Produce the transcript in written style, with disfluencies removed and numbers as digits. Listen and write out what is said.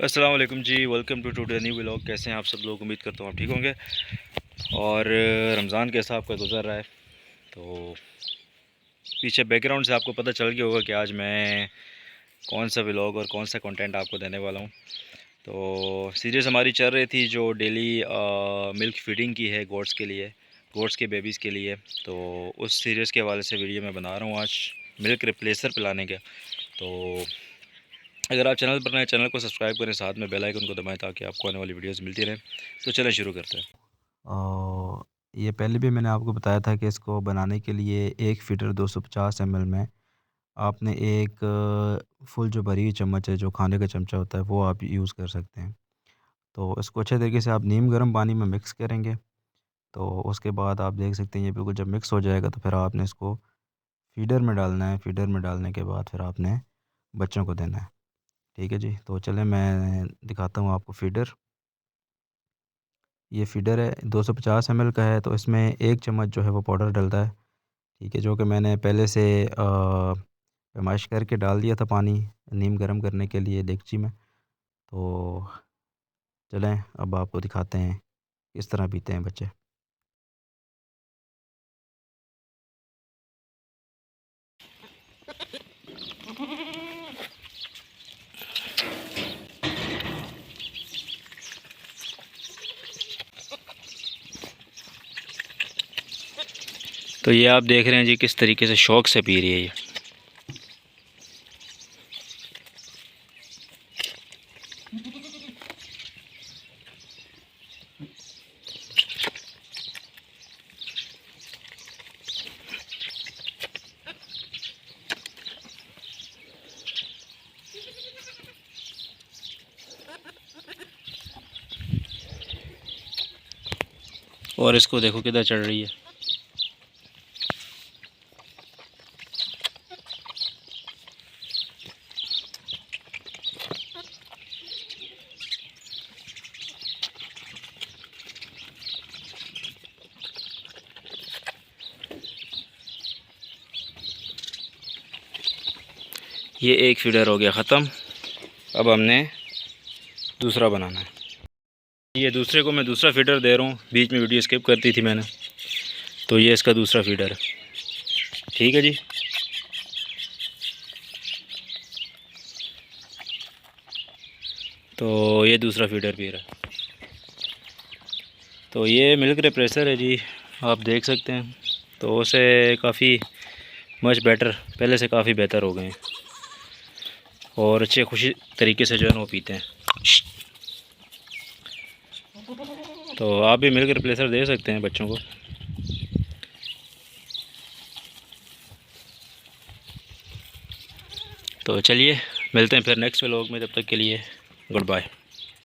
अस्सलाम वालेकुम जी, welcome to today new vlog. कैसे हैं आप सब लोग? उम्मीद करता हूँ आप ठीक होंगे। और रमज़ान कैसा आपका गुजर रहा है? तो पीछे बैकग्राउंड से आपको पता चल गया होगा कि आज मैं कौन सा व्लॉग और कौन सा कंटेंट आपको देने वाला हूँ। तो सीरीज़ हमारी चल रही थी जो डेली मिल्क फीडिंग की है गोट्स के लिए, गोट्स के बेबीज़ के लिए। तो उस सीरीज़ के हवाले से वीडियो मैं बना रहा हूँ आज, मिल्क रिप्लेसर पिलाने का। तो अगर आप चैनल पर नए, चैनल को सब्सक्राइब करें, साथ में बेल आइकन को दबाएं ताकि आपको आने वाली वीडियोस मिलती रहें। तो चलें शुरू करते हैं। और ये पहले भी मैंने आपको बताया था कि इसको बनाने के लिए एक फ़ीटर 250 ml में आपने एक फुल जो भरी हुई चम्मच है, जो खाने का चमचा होता है, वो आप यूज़ कर सकते हैं। तो इसको अच्छे तरीके से आप नीम गर्म पानी में मिक्स करेंगे। तो उसके बाद आप देख सकते हैं ये बिल्कुल जब मिक्स हो जाएगा तो फिर आपने इसको फ़ीडर में डालना है। फ़ीडर में डालने के बाद फिर आपने बच्चों को देना है। ठीक है जी, तो चलें मैं दिखाता हूँ आपको फ़ीडर। ये फ़ीडर है, 250 ml का है, तो इसमें 1 चम्मच जो है वो पाउडर डलता है। ठीक है, जो कि मैंने पहले से पैमाइश करके डाल दिया था पानी नीम गर्म करने के लिए डेगची में। तो चलें अब आपको दिखाते हैं किस तरह पीते हैं बच्चे। तो ये आप देख रहे हैं जी किस तरीके से शौक़ से पी रही है ये। और इसको देखो किधर चढ़ रही है। ये एक फीडर हो गया ख़त्म। अब हमने दूसरा बनाना है। ये दूसरे को मैं दूसरा फीडर दे रहा हूँ, बीच में वीडियो स्किप करती थी मैंने। तो ये इसका दूसरा फीडर है। ठीक है जी। तो ये दूसरा फीडर पी रहा है। तो ये मिल्क रिप्रेसर है जी, आप देख सकते हैं। तो उसे काफ़ी मच बेटर, पहले से काफ़ी बेहतर हो गए हैं और अच्छे खुशी तरीके से जो है वो पीते हैं। तो आप भी मिल्क रिप्लेसर दे सकते हैं बच्चों को। तो चलिए मिलते हैं फिर नेक्स्ट व्लॉग में, तब तक के लिए गुड बाय।